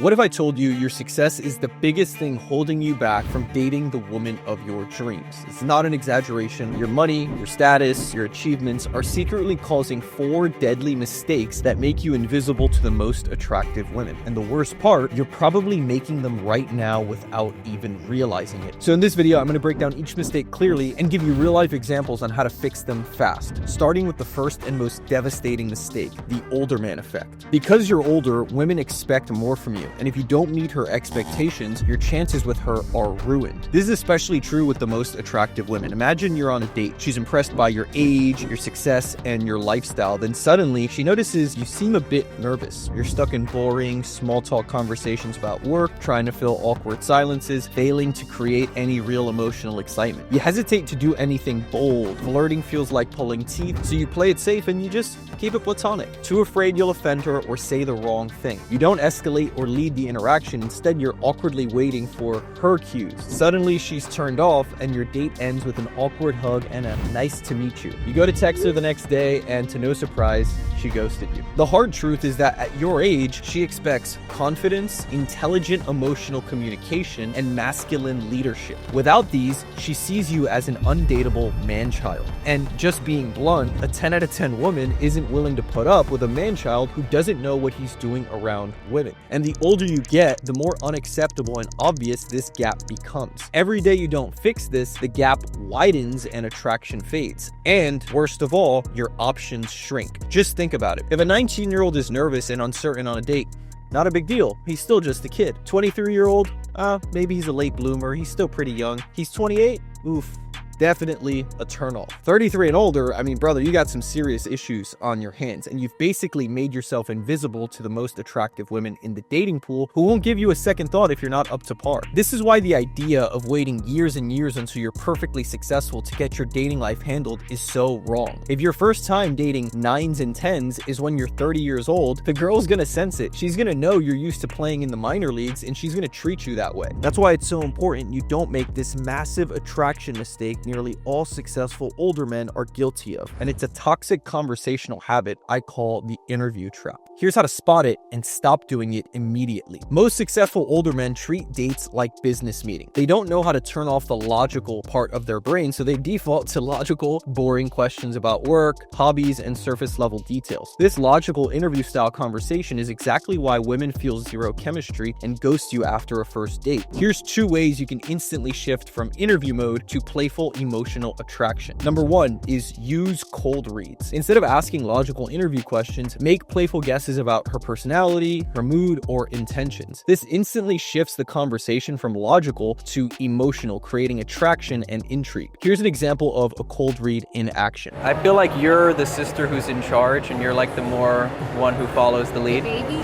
What if I told you your success is the biggest thing holding you back from dating the woman of your dreams? It's not an exaggeration. Your money, your status, your achievements are secretly causing 4 deadly mistakes that make you invisible to the most attractive women. And the worst part, you're probably making them right now without even realizing it. So in this video, I'm going to break down each mistake clearly and give you real-life examples on how to fix them fast. Starting with the first and most devastating mistake, the older man effect. Because you're older, women expect more from you. And if you don't meet her expectations, your chances with her are ruined. This is especially true with the most attractive women. Imagine you're on a date. She's impressed by your age, your success, and your lifestyle. Then suddenly she notices you seem a bit nervous. You're stuck in boring, small talk conversations about work, trying to fill awkward silences, failing to create any real emotional excitement. You hesitate to do anything bold. Flirting feels like pulling teeth, so you play it safe and you just keep it platonic. Too afraid you'll offend her or say the wrong thing. You don't escalate or lead the interaction. Instead, you're awkwardly waiting for her cues. Suddenly, she's turned off and your date ends with an awkward hug and a nice to meet you. You go to text her the next day and to no surprise, she ghosted you. The hard truth is that at your age, she expects confidence, intelligent emotional communication, and masculine leadership. Without these, she sees you as an undateable man-child. And just being blunt, a 10 out of 10 woman isn't willing to put up with a man-child who doesn't know what he's doing around women. And the older you get, the more unacceptable and obvious this gap becomes. Every day you don't fix this, the gap widens and attraction fades. And worst of all, your options shrink. Just think about it. If a 19-year-old is nervous and uncertain on a date, not a big deal. He's still just a kid. 23-year-old, maybe he's a late bloomer. He's still pretty young. He's 28, oof. Definitely a turnoff. 33 and older, I mean, brother, you got some serious issues on your hands, and you've basically made yourself invisible to the most attractive women in the dating pool who won't give you a second thought if you're not up to par. This is why the idea of waiting years and years until you're perfectly successful to get your dating life handled is so wrong. If your first time dating 9s and 10s is when you're 30 years old, the girl's gonna sense it. She's gonna know you're used to playing in the minor leagues, and she's gonna treat you that way. That's why it's so important you don't make this massive attraction mistake nearly all successful older men are guilty of. And it's a toxic conversational habit I call the interview trap. Here's how to spot it and stop doing it immediately. Most successful older men treat dates like business meetings. They don't know how to turn off the logical part of their brain, so they default to logical, boring questions about work, hobbies, and surface level details. This logical interview style conversation is exactly why women feel zero chemistry and ghost you after a first date. Here's 2 ways you can instantly shift from interview mode to playful emotional attraction. Number 1 is use cold reads. Instead of asking logical interview questions, make playful guesses about her personality, her mood, or intentions. This instantly shifts the conversation from logical to emotional, creating attraction and intrigue. Here's an example of a cold read in action. I feel like you're the sister who's in charge and you're like the more one who follows the lead. Baby.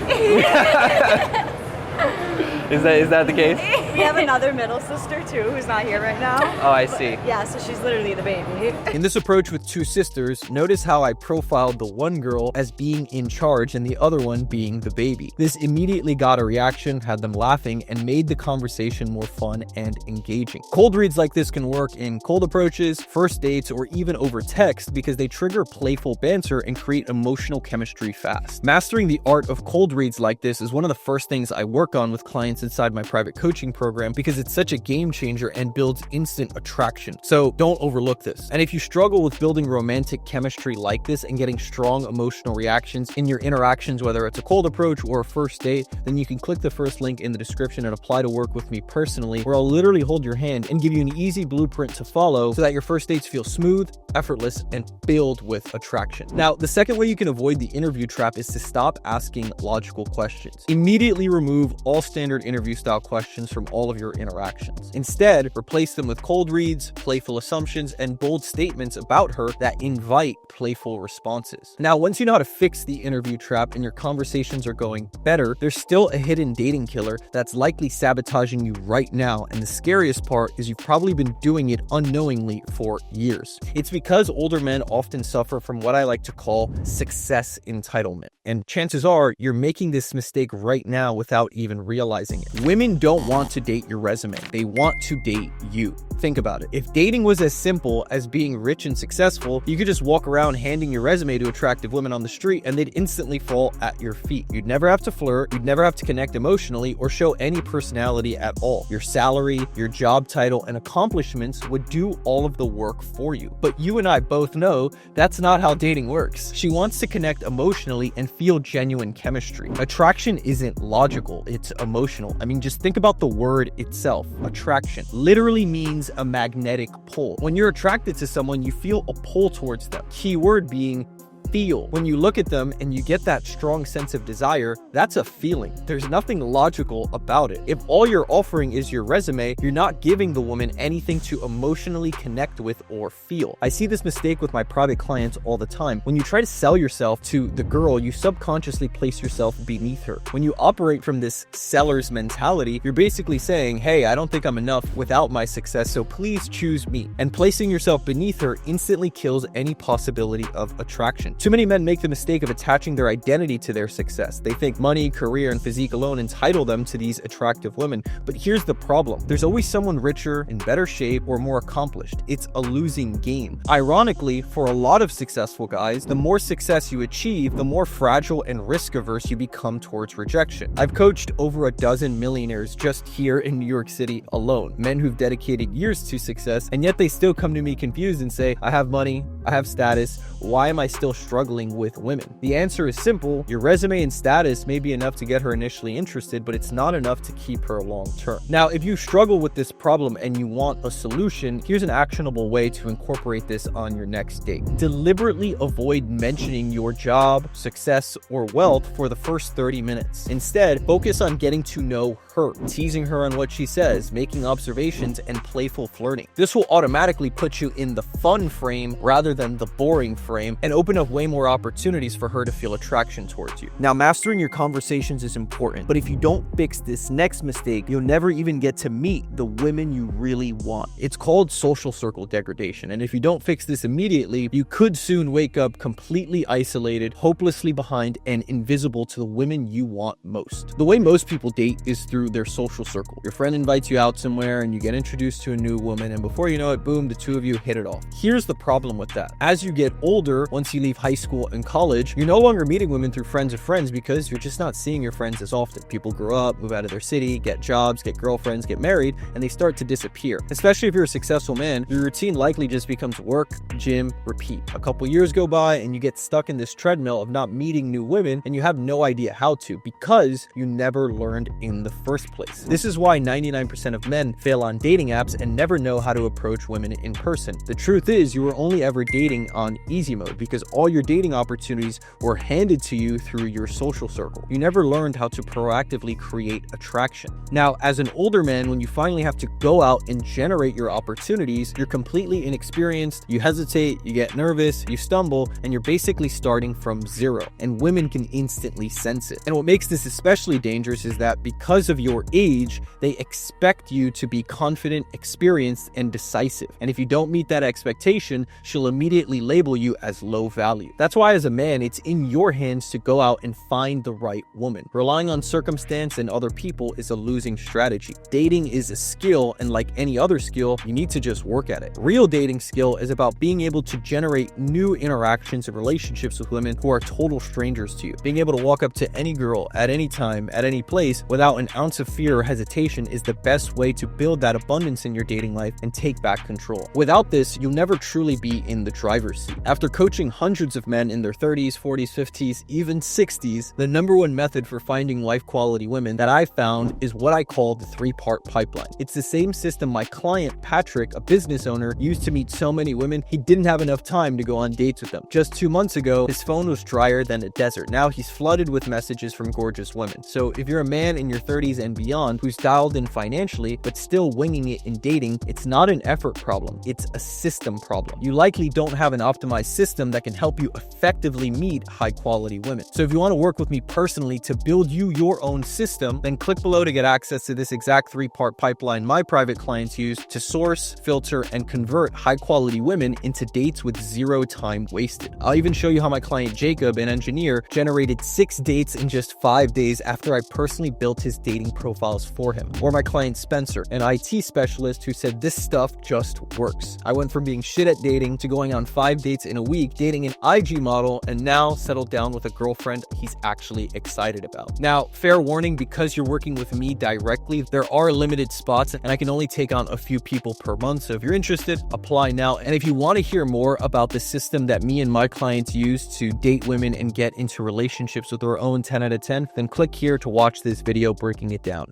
Is that the case? We have another middle sister too who's not here right now. Oh, I see. Yeah, so she's literally the baby. In this approach with 2 sisters, notice how I profiled the one girl as being in charge and the other one being the baby. This immediately got a reaction, had them laughing, and made the conversation more fun and engaging. Cold reads like this can work in cold approaches, first dates, or even over text because they trigger playful banter and create emotional chemistry fast. Mastering the art of cold reads like this is one of the first things I work on with clients inside my private coaching program because it's such a game changer and builds instant attraction. So don't overlook this. And if you struggle with building romantic chemistry like this and getting strong emotional reactions in your interactions, whether it's a cold approach or a first date, then you can click the first link in the description and apply to work with me personally, where I'll literally hold your hand and give you an easy blueprint to follow so that your first dates feel smooth, effortless, and filled with attraction. Now, the second way you can avoid the interview trap is to stop asking logical questions. Immediately remove all standard interview style questions from all of your interactions. Instead, replace them with cold reads, playful assumptions, and bold statements about her that invite playful responses. Now, once you know how to fix the interview trap and your conversations are going better, there's still a hidden dating killer that's likely sabotaging you right now. And the scariest part is you've probably been doing it unknowingly for years. It's because older men often suffer from what I like to call success entitlement. And chances are you're making this mistake right now without even realizing doing it. Women don't want to date your resume. They want to date you. Think about it. If dating was as simple as being rich and successful, you could just walk around handing your resume to attractive women on the street and they'd instantly fall at your feet. You'd never have to flirt, you'd never have to connect emotionally or show any personality at all. Your salary, your job title, and accomplishments would do all of the work for you. But you and I both know that's not how dating works. She wants to connect emotionally and feel genuine chemistry. Attraction isn't logical, it's emotional. I mean, just think about the word itself. Attraction literally means a magnetic pull. When you're attracted to someone, you feel a pull towards them. Key word being feel. When you look at them and you get that strong sense of desire, that's a feeling. There's nothing logical about it. If all you're offering is your resume, you're not giving the woman anything to emotionally connect with or feel. I see this mistake with my private clients all the time. When you try to sell yourself to the girl, you subconsciously place yourself beneath her. When you operate from this seller's mentality, you're basically saying, hey, I don't think I'm enough without my success, so please choose me. And placing yourself beneath her instantly kills any possibility of attraction. Too many men make the mistake of attaching their identity to their success. They think money, career, and physique alone entitle them to these attractive women. But here's the problem. There's always someone richer, in better shape, or more accomplished. It's a losing game. Ironically, for a lot of successful guys, the more success you achieve, the more fragile and risk-averse you become towards rejection. I've coached over a dozen millionaires just here in New York City alone. Men who've dedicated years to success, and yet they still come to me confused and say, I have money, I have status, why am I still struggling with women? The answer is simple. Your resume and status may be enough to get her initially interested, but it's not enough to keep her long term. Now, if you struggle with this problem and you want a solution, here's an actionable way to incorporate this on your next date. Deliberately avoid mentioning your job, success, or wealth for the first 30 minutes. Instead, focus on getting to know her, teasing her on what she says, making observations, and playful flirting. This will automatically put you in the fun frame rather than the boring frame and open up way more opportunities for her to feel attraction towards you. Now, mastering your conversations is important, but if you don't fix this next mistake, you'll never even get to meet the women you really want. It's called social circle degradation, and if you don't fix this immediately, you could soon wake up completely isolated, hopelessly behind, and invisible to the women you want most. The way most people date is through their social circle. Your friend invites you out somewhere and you get introduced to a new woman, and before you know it, boom, the two of you hit it off. Here's the problem with that. As you get older, once you leave high school and college, you're no longer meeting women through friends of friends because you're just not seeing your friends as often. People grow up, move out of their city, get jobs, get girlfriends, get married, and they start to disappear. Especially if you're a successful man, your routine likely just becomes work, gym, repeat. A couple years go by and you get stuck in this treadmill of not meeting new women, and you have no idea how to because you never learned in the first place. This is why 99% of men fail on dating apps and never know how to approach women in person. The truth is, you were only ever dating on easy mode because all your dating opportunities were handed to you through your social circle. You never learned how to proactively create attraction. Now, as an older man, when you finally have to go out and generate your opportunities, you're completely inexperienced, you hesitate, you get nervous, you stumble, and you're basically starting from zero. And women can instantly sense it. And what makes this especially dangerous is that because of your age, they expect you to be confident, experienced, and decisive. And if you don't meet that expectation, she'll immediately label you as low value. That's why as a man, it's in your hands to go out and find the right woman. Relying on circumstance and other people is a losing strategy. Dating is a skill, and like any other skill, you need to just work at it. Real dating skill is about being able to generate new interactions and relationships with women who are total strangers to you. Being able to walk up to any girl at any time, at any place, without an ounce of fear or hesitation is the best way to build that abundance in your dating life and take back control. Without this, you'll never truly be in the driver's seat. After coaching hundreds of men in their 30s, 40s, 50s, even 60s, the number one method for finding life quality women that I found is what I call the 3-part pipeline. It's the same system my client Patrick, a business owner, used to meet so many women he didn't have enough time to go on dates with them. Just 2 months ago, his phone was drier than a desert. Now he's flooded with messages from gorgeous women. So if you're a man in your 30s and beyond who's dialed in financially but still winging it in dating, it's not an effort problem, it's a system problem. You likely don't have an optimized system that can help you effectively meet high quality women. So if you want to work with me personally to build you your own system, then click below to get access to this exact 3-part pipeline my private clients use to source, filter, and convert high quality women into dates with 0 time wasted. I'll even show you how my client Jacob, an engineer, generated 6 dates in just 5 days after I personally built his dating dating profiles for him. Or my client Spencer, an IT specialist who said this stuff just works. I went from being shit at dating to going on 5 dates in a week, dating an IG model, and now settled down with a girlfriend he's actually excited about. Now, fair warning, because you're working with me directly, there are limited spots and I can only take on a few people per month. So if you're interested, apply now. And if you want to hear more about the system that me and my clients use to date women and get into relationships with our own 10 out of 10, then click here to watch this video breaking it down.